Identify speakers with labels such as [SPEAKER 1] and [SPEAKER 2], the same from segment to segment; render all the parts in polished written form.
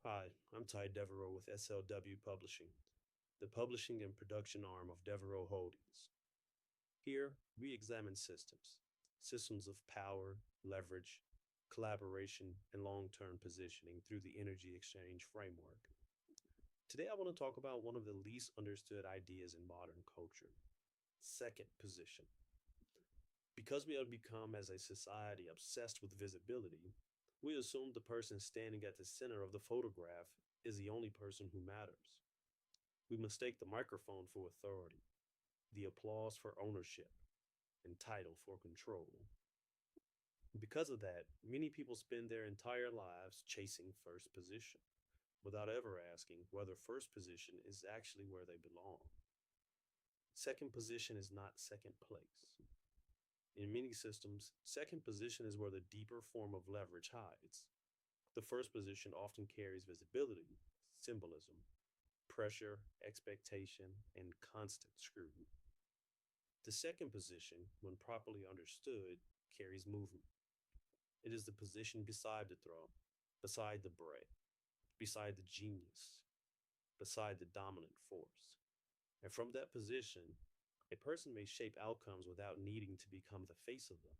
[SPEAKER 1] Hi, I'm Ty Devereaux with SLW Publishing, the publishing and production arm of Devereaux Holdings. Here, we examine systems of power, leverage, collaboration, and long term positioning through the energy exchange framework. Today, I want to talk about one of the least understood ideas in modern culture second position. Because we have become, as a society, obsessed with visibility, we assume the person standing at the center of the photograph is the only person who matters. We mistake the microphone for authority, the applause for ownership, and title for control. Because of that, many people spend their entire lives chasing first position without ever asking whether first position is actually where they belong. Second position is not second place. In many systems, second position is where the deeper form of leverage hides. The first position often carries visibility, symbolism, pressure, expectation, and constant scrutiny. The second position, when properly understood, carries movement. It is the position beside the throne, beside the brain, beside the genius, beside the dominant force. And from that position, a person may shape outcomes without needing to become the face of them.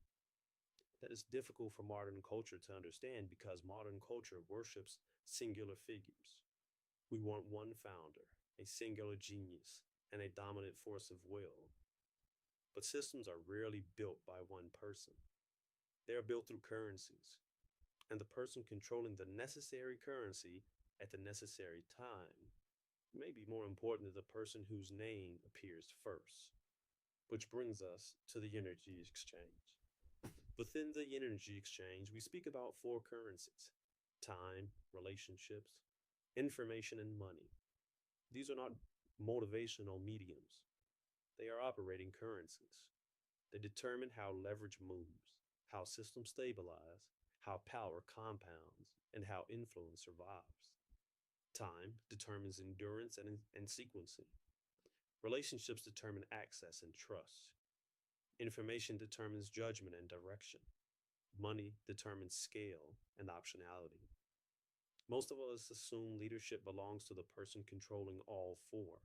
[SPEAKER 1] That is difficult for modern culture to understand because modern culture worships singular figures. We want one founder, a singular genius, and a dominant force of will. But systems are rarely built by one person. They are built through currencies, and the person controlling the necessary currency at the necessary time may be more important than the person whose name appears first. Which brings us to the energy exchange. Within the energy exchange, we speak about four currencies: time, relationships, information, and money. These are not motivational mediums, they are operating currencies. They determine how leverage moves, how systems stabilize, how power compounds, and how influence survives. Time determines endurance and sequencing. Relationships determine access and trust. Information determines judgment and direction. Money determines scale and optionality. Most of us assume leadership belongs to the person controlling all four,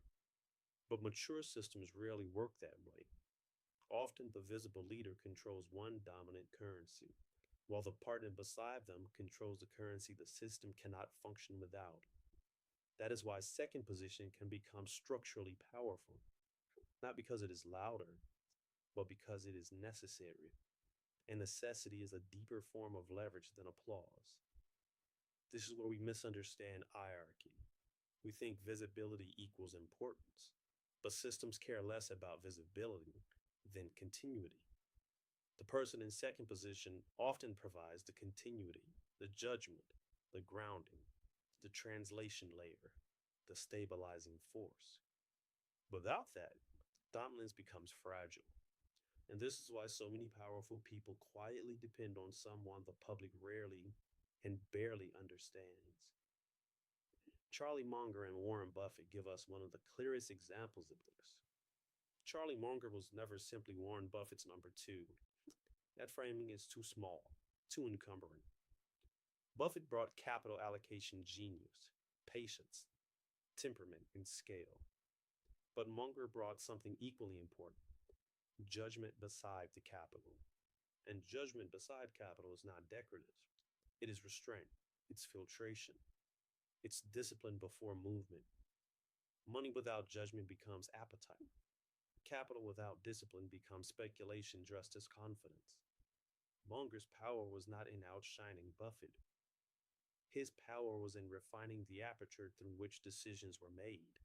[SPEAKER 1] but mature systems rarely work that way. Often, the visible leader controls one dominant currency, while the partner beside them controls the currency the system cannot function without. That is why second position can become structurally powerful, not because it is louder, but because it is necessary. And necessity is a deeper form of leverage than applause. This is where we misunderstand hierarchy. We think visibility equals importance, but systems care less about visibility than continuity. The person in second position often provides the continuity, the judgment, the grounding, the translation layer, the stabilizing force. Without that, dominance becomes fragile. And this is why so many powerful people quietly depend on someone the public rarely and barely understands. Charlie Munger and Warren Buffett give us one of the clearest examples of this. Charlie Munger was never simply Warren Buffett's number two. That framing is too small, too encumbering. Buffett brought capital allocation genius, patience, temperament, and scale. But Munger brought something equally important: judgment beside the capital. And judgment beside capital is not decorative, it is restraint, it's filtration, it's discipline before movement. Money without judgment becomes appetite. Capital without discipline becomes speculation dressed as confidence. Munger's power was not in outshining Buffett. His power was in refining the aperture through which decisions were made.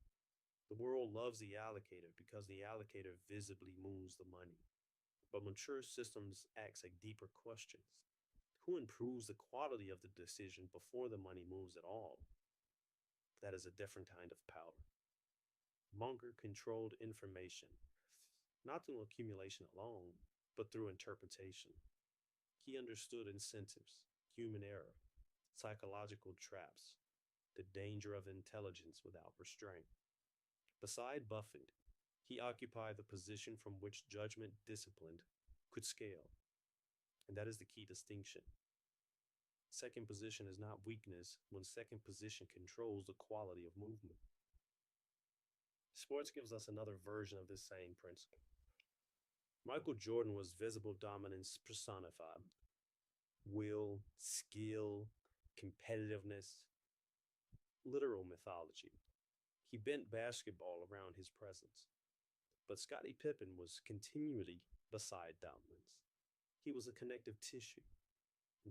[SPEAKER 1] The world loves the allocator because the allocator visibly moves the money. But mature systems ask a deeper questions. Who improves the quality of the decision before the money moves at all? That is a different kind of power. Munger controlled information, not through accumulation alone, but through interpretation. He understood incentives, human error, psychological traps, the danger of intelligence without restraint. Beside Buffett, he occupied the position from which judgment disciplined could scale. And that is the key distinction. Second position is not weakness when second position controls the quality of movement. Sports gives us another version of this same principle. Michael Jordan was visible dominance personified: will, skill, competitiveness, literal mythology. He bent basketball around his presence. But Scottie Pippen was continually beside dominance. He was a connective tissue.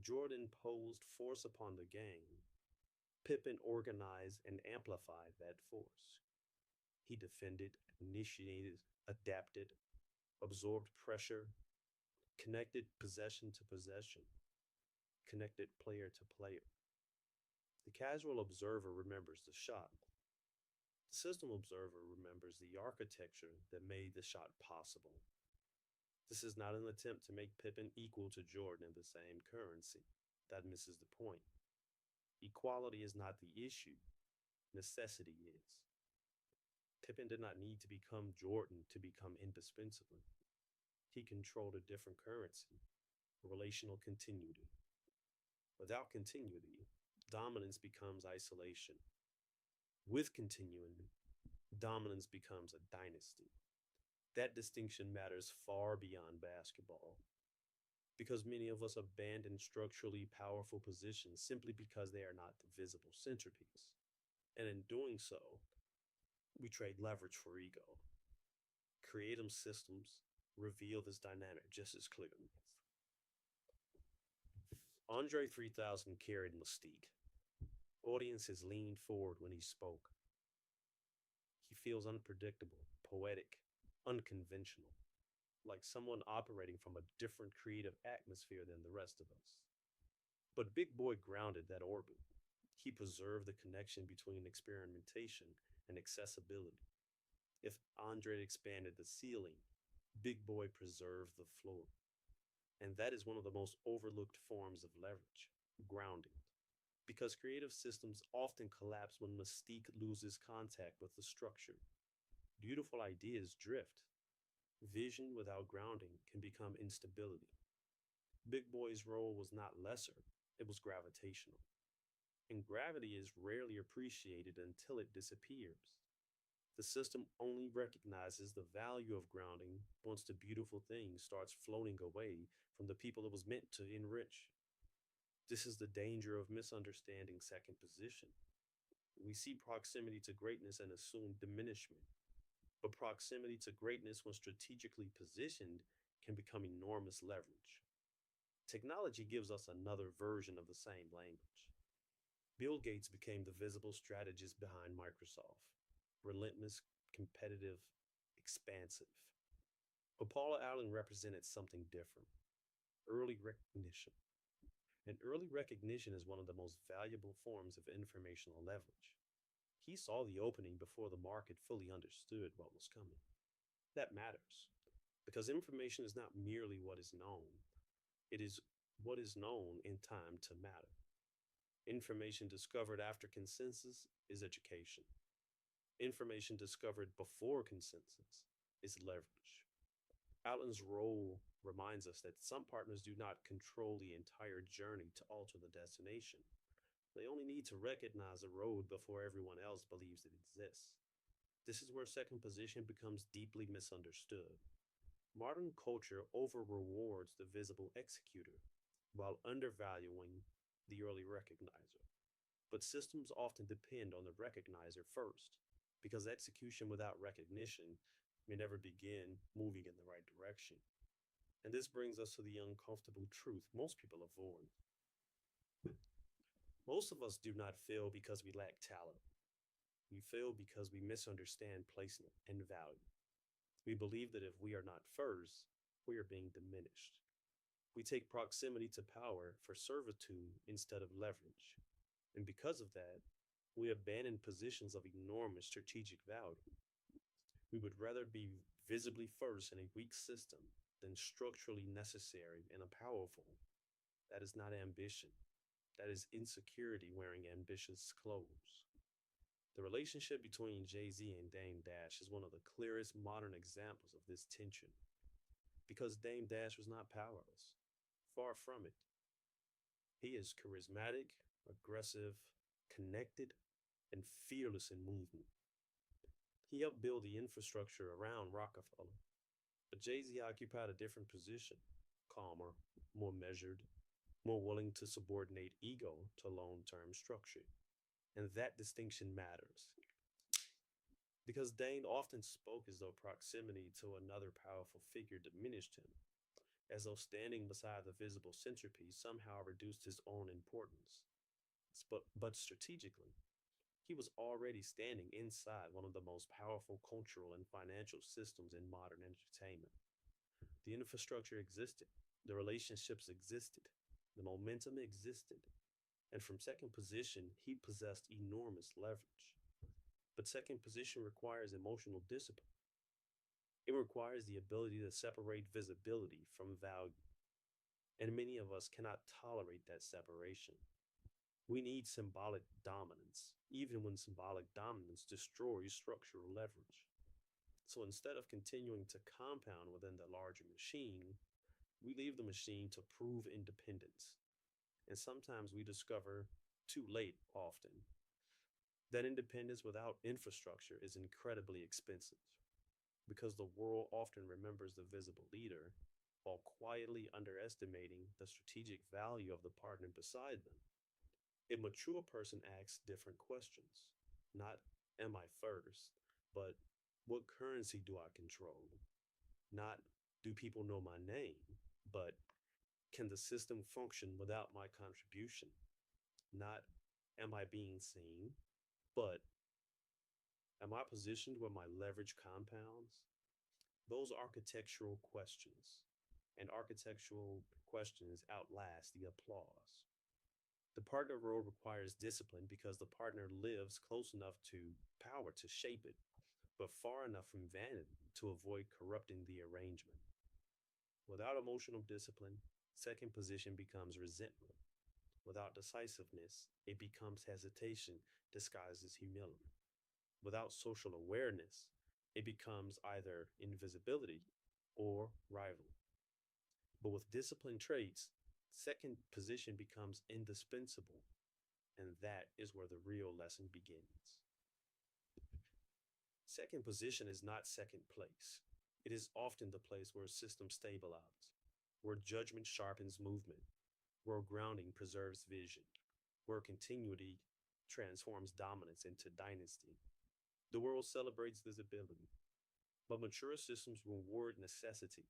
[SPEAKER 1] Jordan posed force upon the game. Pippen organized and amplified that force. He defended, initiated, adapted, absorbed pressure, connected possession to possession, connected player to player. The casual observer remembers the shot. The system observer remembers the architecture that made the shot possible. This is not an attempt to make Pippen equal to Jordan in the same currency. That misses the point. Equality is not the issue, necessity is. Pippen did not need to become Jordan to become indispensable. He controlled a different currency, a relational continuity. Without continuity, dominance becomes isolation. With continuity, dominance becomes a dynasty. That distinction matters far beyond basketball because many of us abandon structurally powerful positions simply because they are not the visible centerpiece. And in doing so, we trade leverage for ego. Creative systems reveal this dynamic just as clearly. Andre 3000 carried mystique. Audiences leaned forward when he spoke. He feels unpredictable, poetic, unconventional, like someone operating from a different creative atmosphere than the rest of us. But Big Boy grounded that orbit. He preserved the connection between experimentation and accessibility. If Andre expanded the ceiling, Big Boy preserved the floor. And that is one of the most overlooked forms of leverage: grounding. Because creative systems often collapse when mystique loses contact with the structure. Beautiful ideas drift. Vision without grounding can become instability. Big Boy's role was not lesser, it was gravitational. And gravity is rarely appreciated until it disappears. The system only recognizes the value of grounding once the beautiful thing starts floating away from the people it was meant to enrich. This is the danger of misunderstanding second position. We see proximity to greatness and assume diminishment. But proximity to greatness, when strategically positioned, can become enormous leverage. Technology gives us another version of the same language. Bill Gates became the visible strategist behind Microsoft: relentless, competitive, expansive. But Paula Allen represented something different: early recognition. And early recognition is one of the most valuable forms of informational leverage. He saw the opening before the market fully understood what was coming. That matters because information is not merely what is known, it is what is known in time to matter. Information discovered after consensus is education. Information discovered before consensus is leverage. Allen's role reminds us that some partners do not control the entire journey to alter the destination. They only need to recognize the road before everyone else believes it exists. This is where second position becomes deeply misunderstood. Modern culture over rewards the visible executor while undervaluing the early recognizer. But systems often depend on the recognizer first, because execution without recognition may never begin moving in the right direction. And this brings us to the uncomfortable truth most people avoid. Most of us do not fail because we lack talent. We fail because we misunderstand placement and value. We believe that if we are not first, we are being diminished. We take proximity to power for servitude instead of leverage. And because of that, we abandon positions of enormous strategic value. We would rather be visibly first in a weak system than structurally necessary in a powerful. That is not ambition. That is insecurity wearing ambitious clothes. The relationship between Jay-Z and Dame Dash is one of the clearest modern examples of this tension. Because Dame Dash was not powerless. Far from it. He is charismatic, aggressive, connected, and fearless in movement. He helped build the infrastructure around Rockefeller. But Jay Z occupied a different position, calmer, more measured, more willing to subordinate ego to long term structure. And that distinction matters because Dane often spoke as though proximity to another powerful figure diminished him, as though standing beside the visible centerpiece somehow reduced his own importance. But strategically, he was already standing inside one of the most powerful cultural and financial systems in modern entertainment. The infrastructure existed, the relationships existed, the momentum existed, and from second position, he possessed enormous leverage. But second position requires emotional discipline. It requires the ability to separate visibility from value, and many of us cannot tolerate that separation. We need symbolic dominance, even when symbolic dominance destroys structural leverage. So instead of continuing to compound within the larger machine, we leave the machine to prove independence. And sometimes we discover too late, often, that independence without infrastructure is incredibly expensive because the world often remembers the visible leader while quietly underestimating the strategic value of the partner beside them. A mature person asks different questions. Not, am I first? But, what currency do I control? Not, do people know my name? But, can the system function without my contribution? Not, am I being seen? But, am I positioned where my leverage compounds? Those architectural questions. And architectural questions outlast the applause. The partner role requires discipline because the partner lives close enough to power to shape it, but far enough from vanity to avoid corrupting the arrangement. Without emotional discipline, second position becomes resentment. Without decisiveness, it becomes hesitation disguised as humility. Without social awareness, it becomes either invisibility or rivalry. But with disciplined traits, second position becomes indispensable. And that is where the real lesson begins. Second position is not second place. It is often the place where a system stabilizes, where judgment sharpens movement, where grounding preserves vision, where continuity transforms dominance into dynasty. The world celebrates visibility, but mature systems reward necessity,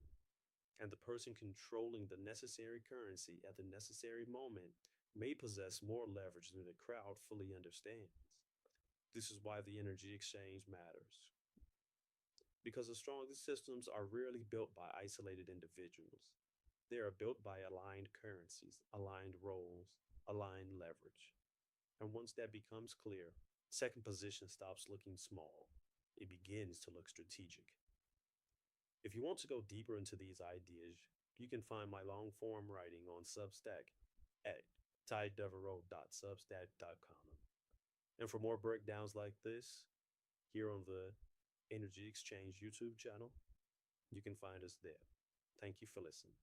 [SPEAKER 1] and the person controlling the necessary currency at the necessary moment may possess more leverage than the crowd fully understands. This is why the energy exchange matters. Because the strongest systems are rarely built by isolated individuals. They are built by aligned currencies, aligned roles, aligned leverage. And once that becomes clear, second position stops looking small. It begins to look strategic. If you want to go deeper into these ideas, you can find my long form writing on Substack at tydevereaux.substack.com. And for more breakdowns like this, here on the Energy Exchange YouTube channel, you can find us there. Thank you for listening.